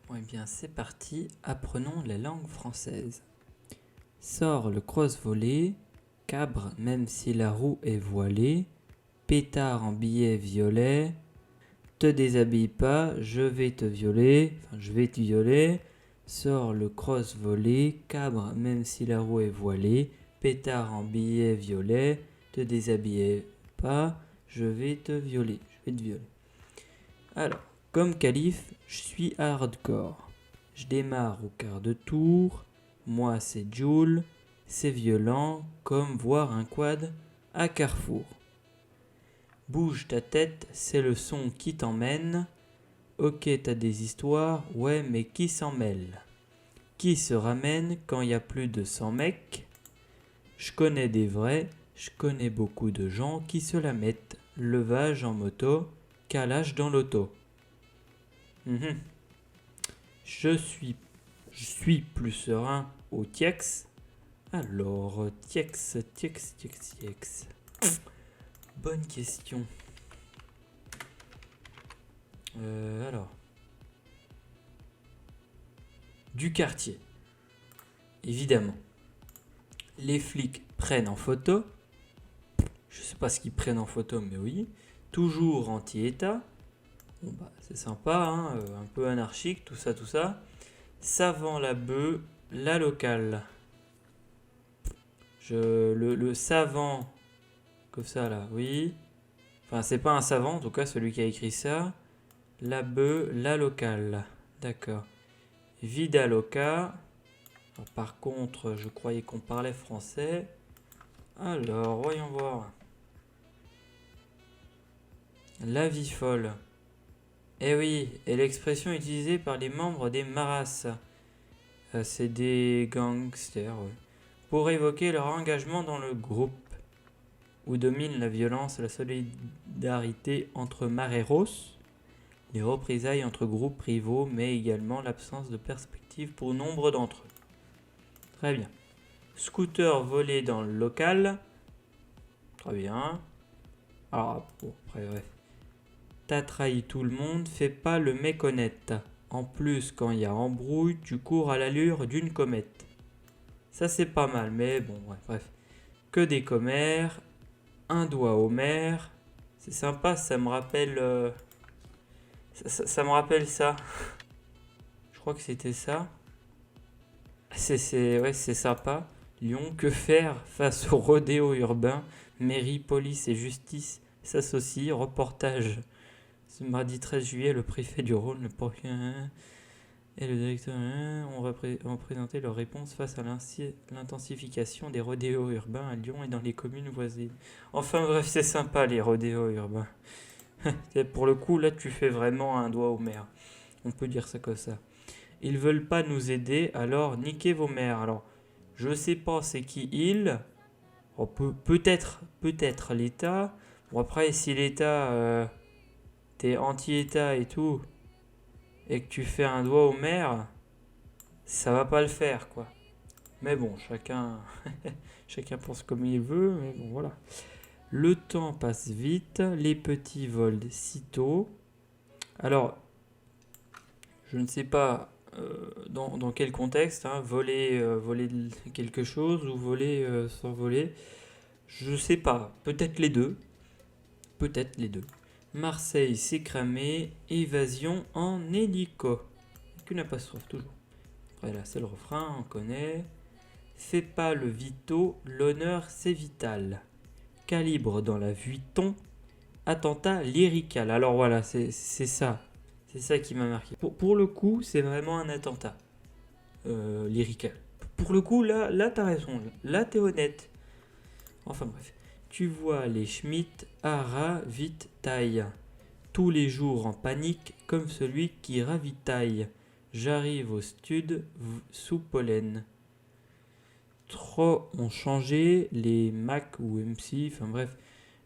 Bon, eh bien, c'est parti, apprenons la langue française. Sors le crosse-volet, cabre même si la roue est voilée, pétard en billet violet, te déshabille pas, je vais te violer, sors le crosse-volet, cabre même si la roue est voilée, pétard en billet violet, te déshabille pas, je vais te violer. Alors, comme calife, je suis hardcore. Je démarre au quart de tour. Moi, c'est Joule. C'est violent, comme voir un quad à Carrefour. Bouge ta tête, c'est le son qui t'emmène. Ok, t'as des histoires, ouais, mais qui s'en mêle? Qui se ramène quand y a plus de 100 mecs? Je connais des vrais, je connais beaucoup de gens qui se la mettent. Levage en moto, calage dans l'auto. Je suis plus serein au Tiex. Alors, Tiex. Bonne question. Alors. Du quartier. Évidemment. Les flics prennent en photo. Je sais pas ce qu'ils prennent en photo, mais oui. Toujours anti-état. Bon bah c'est sympa, hein, un peu anarchique, tout ça. Savant la bœuf, la locale. Le savant, comme ça là, oui. Enfin c'est pas un savant, en tout cas celui qui a écrit ça. La bœuf, la locale. D'accord. Vida loca. Alors, par contre, je croyais qu'on parlait français. Alors, voyons voir. La vie folle. Eh oui, et l'expression utilisée par les membres des Maras. C'est des gangsters, ouais. Pour évoquer leur engagement dans le groupe, où domine la violence et la solidarité entre mareros, les représailles entre groupes rivaux, mais également l'absence de perspective pour nombre d'entre eux. Très bien. Scooter volé dans le local. Très bien. Alors, bon, après, bref. T'as trahi tout le monde, fais pas le méconnaître. En plus, quand il y a embrouille, tu cours à l'allure d'une comète. Ça, c'est pas mal, mais bon, ouais, bref. Que des commères, un doigt au maire. C'est sympa, ça me rappelle... Ça me rappelle ça. Je crois que c'était ça. Ouais, c'est sympa. Lyon, que faire face au rodéo urbain? Mairie, police et justice s'associent. Reportage. Ce mardi 13 juillet, le préfet du Rhône, le portier et le directeur ont présenté leur réponse face à l'intensification des rodéos urbains à Lyon et dans les communes voisines. Enfin bref, c'est sympa les rodéos urbains. Pour le coup, là, tu fais vraiment un doigt au maire. On peut dire ça comme ça. Ils veulent pas nous aider, alors niquez vos mères. Alors, je sais pas c'est qui ils. Oh, peut-être l'État. Bon après, si l'État... t'es anti-État et tout, et que tu fais un doigt au maire, ça va pas le faire, quoi. Mais bon, chacun pense comme il veut, mais bon, voilà. Le temps passe vite, les petits volent sitôt. Alors, je ne sais pas dans quel contexte, hein, voler quelque chose ou voler sans voler. Je sais pas, peut-être les deux. Marseille s'est cramé, évasion en hélico. Qu'une apostrophe toujours. Après là, c'est le refrain, on connaît. Fais pas le vito, l'honneur c'est vital. Calibre dans la Vuitton, attentat lyrical. Alors voilà, c'est ça. C'est ça qui m'a marqué. Pour le coup, c'est vraiment un attentat lyrical. Pour le coup, là t'as raison. Là t'es honnête. Enfin bref. Tu vois les Schmitt, Hara, vite taille. Tous les jours en panique, comme celui qui ravitaille. J'arrive au stud sous pollen. Trop ont changé, les Mac ou MC, enfin bref,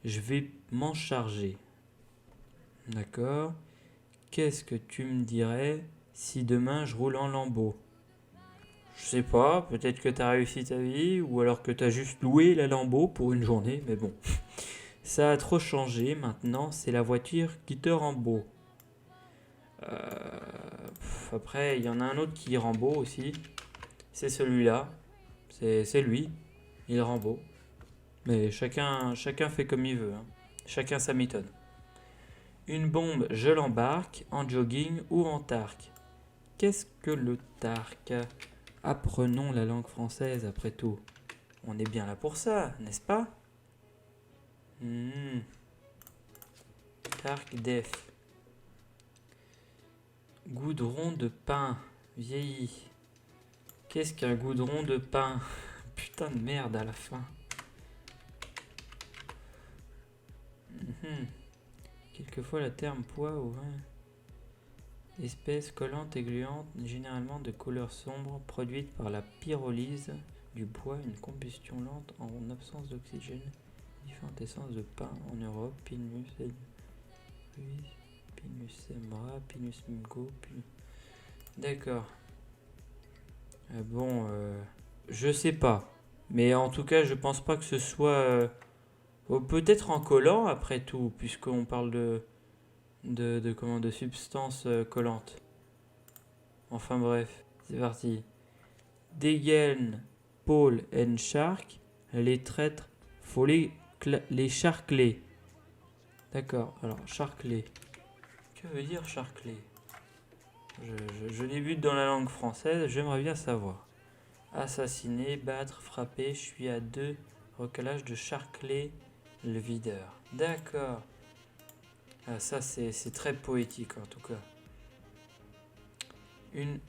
je vais m'en charger. D'accord. Qu'est-ce que tu me dirais si demain je roule en lambeau? Je sais pas, peut-être que t'as réussi ta vie, ou alors que t'as juste loué la lambeau pour une journée, mais bon. Ça a trop changé, maintenant c'est la voiture qui te rend beau. bref, après, il y en a un autre qui est Rambo aussi. C'est celui-là. C'est lui. Il est Rambo. Mais chacun fait comme il veut, hein. Chacun sa méthode. Une bombe, je l'embarque, en jogging ou en tark. Qu'est-ce que le tark? Apprenons la langue française après tout. On est bien là pour ça, n'est-ce pas? Tark def. Goudron de pain, vieilli. Qu'est-ce qu'un goudron de pain? Putain de merde à la fin. Quelquefois le terme poids ou espèce collante et gluante, généralement de couleur sombre, produite par la pyrolyse du bois, une combustion lente en absence d'oxygène. Différentes essences de pain en Europe, Pinus, Pinus semra, Pinus mungo, Pinus... D'accord. Je sais pas. Mais en tout cas, je pense pas que ce soit... peut-être en collant après tout, puisqu'on parle de substances collantes. Enfin bref, c'est parti. Dégaine, Paul and Shark, les traîtres, faut les charcler. D'accord, alors charcler. Que veut dire charcler? Je débute dans la langue française, j'aimerais bien savoir. Assassiner, battre, frapper, je suis à 2 recalage de charcler le videur. D'accord. Ah, ça c'est très poétique en tout cas.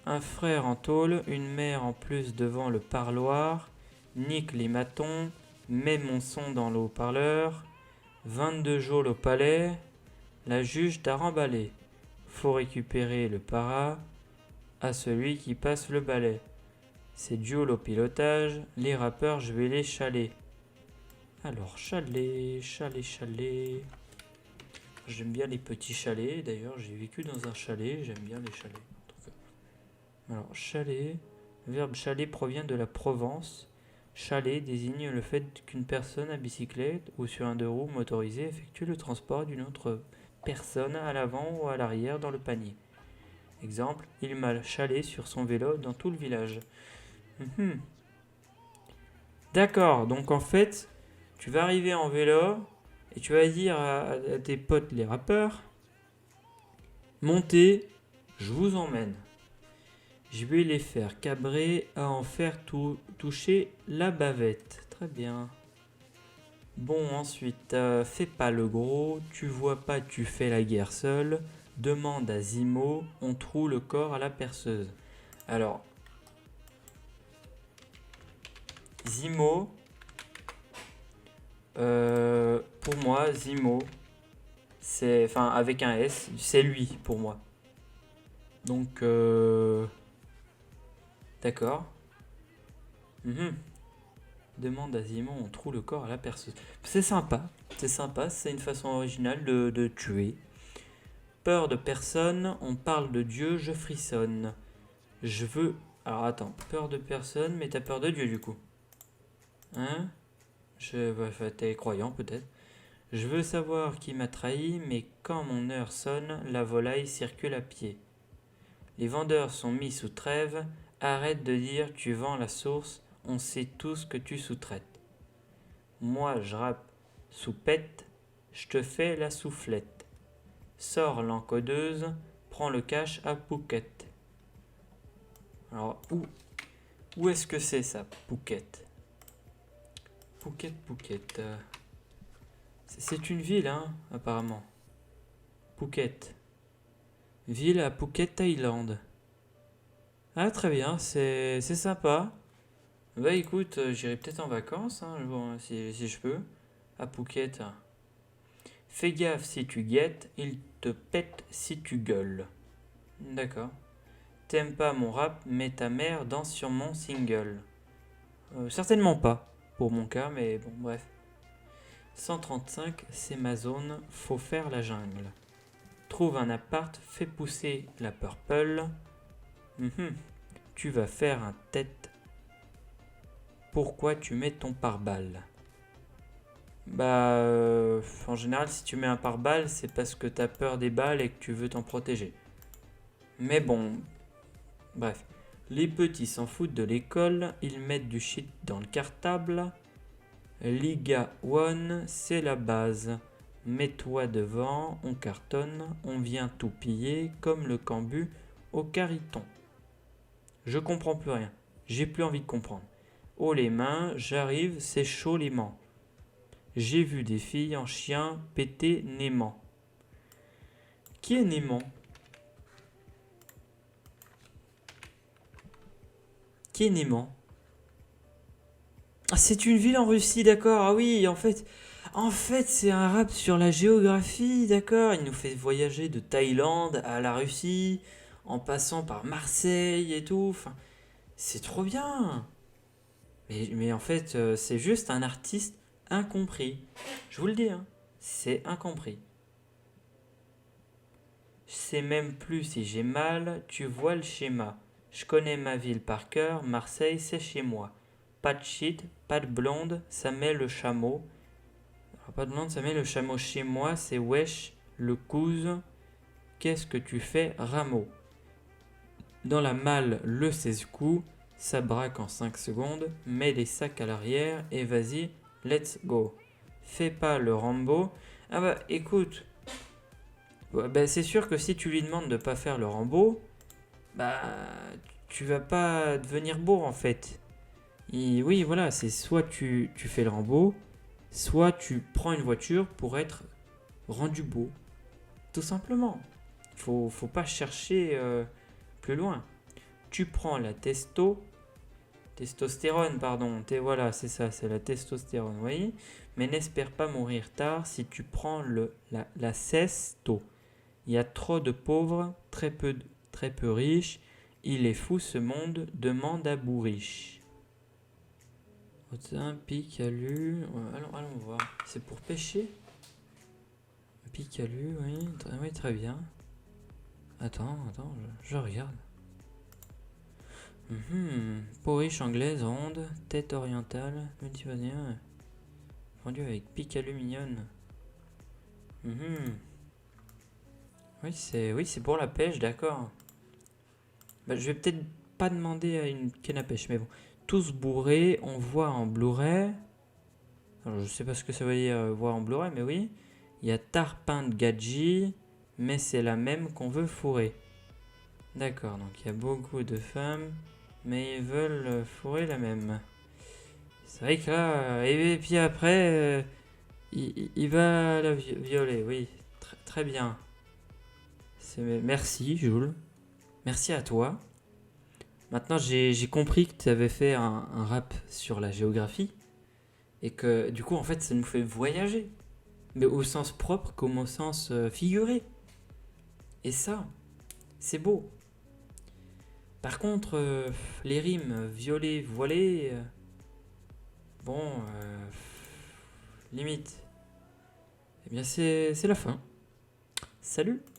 Un frère en tôle, une mère en plus devant le parloir, nique les matons, met mon son dans le haut-parleur, 22 geôles au palais, la juge t'a remballé. Faut récupérer le para à celui qui passe le balai. C'est geôles au pilotage, les rappeurs je vais les chaler. Alors chalet. J'aime bien les petits chalets, d'ailleurs j'ai vécu dans un chalet, j'aime bien les chalets. Alors chalet, le verbe chalet provient de la Provence. Chalet désigne le fait qu'une personne à bicyclette ou sur un deux roues motorisé effectue le transport d'une autre personne à l'avant ou à l'arrière dans le panier. Exemple, il m'a chalé sur son vélo dans tout le village. D'accord, donc en fait, tu vas arriver en vélo et tu vas dire à tes potes les rappeurs, montez, je vous emmène. Je vais les faire cabrer à en faire toucher la bavette. Très bien. Bon, ensuite, fais pas le gros, tu vois pas, tu fais la guerre seul. Demande à Zimo, on troue le corps à la perceuse. Alors, Zimo, pour moi, Zimo, c'est, enfin, avec un S, c'est lui pour moi. Donc, d'accord. Demande à Zimo, on trouve le corps à la perceuse. C'est sympa, c'est une façon originale de tuer. Peur de personne, on parle de Dieu, je frissonne. Je veux... Alors attends, peur de personne, mais t'as peur de Dieu du coup. Hein? T'es croyant peut-être. Je veux savoir qui m'a trahi, mais quand mon heure sonne, la volaille circule à pied. Les vendeurs sont mis sous trêve, arrête de dire tu vends la source, on sait tous que tu sous-traites. Moi je rappe sous pète, je te fais la soufflette. Sors l'encodeuse, prends le cash à Phuket. Alors où est-ce que c'est ça, Phuket? Phuket. C'est une ville, hein, apparemment. Phuket. Ville à Phuket, Thaïlande. Ah, très bien, c'est sympa. Bah écoute, j'irai peut-être en vacances, hein, bon, si je peux, à Phuket. Fais gaffe si tu guettes, il te pète si tu gueules. D'accord. T'aimes pas mon rap, mais ta mère danse sur mon single. Certainement pas, pour mon cas, mais bon, bref. 135, c'est ma zone, faut faire la jungle. Trouve un appart, fais pousser la purple. Tu vas faire un tête. Pourquoi tu mets ton pare-balles? En général, si tu mets un pare-balles, c'est parce que t'as peur des balles et que tu veux t'en protéger. Mais bon, Bref. Les petits s'en foutent de l'école, ils mettent du shit dans le cartable. Liga One, c'est la base. Mets-toi devant, on cartonne, on vient tout piller comme le cambu au cariton. Je comprends plus rien, j'ai plus envie de comprendre. Oh les mains, j'arrive, c'est chaud les mains. J'ai vu des filles en chien péter Néman. Qui est Néman? Qui est Néman? Ah, c'est une ville en Russie, d'accord. Ah oui, en fait, c'est un rap sur la géographie, d'accord. Il nous fait voyager de Thaïlande à la Russie, en passant par Marseille et tout. Enfin, c'est trop bien. Mais en fait, c'est juste un artiste incompris. Je vous le dis, hein, c'est incompris. Je sais même plus si j'ai mal, tu vois le schéma. Je connais ma ville par cœur, Marseille c'est chez moi. Pas de shit, pas de blonde, ça met le chameau. Alors, pas de blonde, ça met le chameau chez moi, c'est wesh, le couze. Qu'est-ce que tu fais, rameau? Dans la malle, le 16 coups, ça braque en 5 secondes, mets des sacs à l'arrière et vas-y, let's go. Fais pas le Rambo. Ah bah écoute, ouais, bah, c'est sûr que si tu lui demandes de pas faire le Rambo, bah tu vas pas devenir beau en fait. Et oui, voilà, c'est soit tu fais le Rambo, soit tu prends une voiture pour être rendu beau. Tout simplement. Faut pas chercher plus loin. Tu prends la testostérone, pardon. Voilà, c'est ça, c'est la testostérone, vous voyez. Mais n'espère pas mourir tard si tu prends la cesto. Il y a trop de pauvres, très peu riches. Il est fou ce monde, demande à Bourriche. Autain, Picalu. Allons voir. C'est pour pêcher? Picalu, oui, très bien. Attends, je regarde. Porridge anglaise, ronde, tête orientale, multivasien, vendu avec pique mignonne. Oui, c'est pour la pêche, d'accord. Bah, je vais peut-être pas demander à une canne à pêche, mais bon. Tous bourrés, on voit en Blu-ray. Alors, je sais pas ce que ça veut dire voir en Blu-ray, mais oui. Il y a tarpin de gadji, mais c'est la même qu'on veut fourrer. D'accord, donc il y a beaucoup de femmes, mais ils veulent fourrer la même. C'est vrai que là, et puis après, il va la violer, oui, très bien. Merci Jules, merci à toi. Maintenant j'ai compris que tu avais fait un rap sur la géographie et que du coup en fait ça nous fait voyager, mais au sens propre comme au sens figuré. Et ça, c'est beau. Par contre, les rimes violer, voiler, bon, limite. Eh bien c'est la fin. Salut!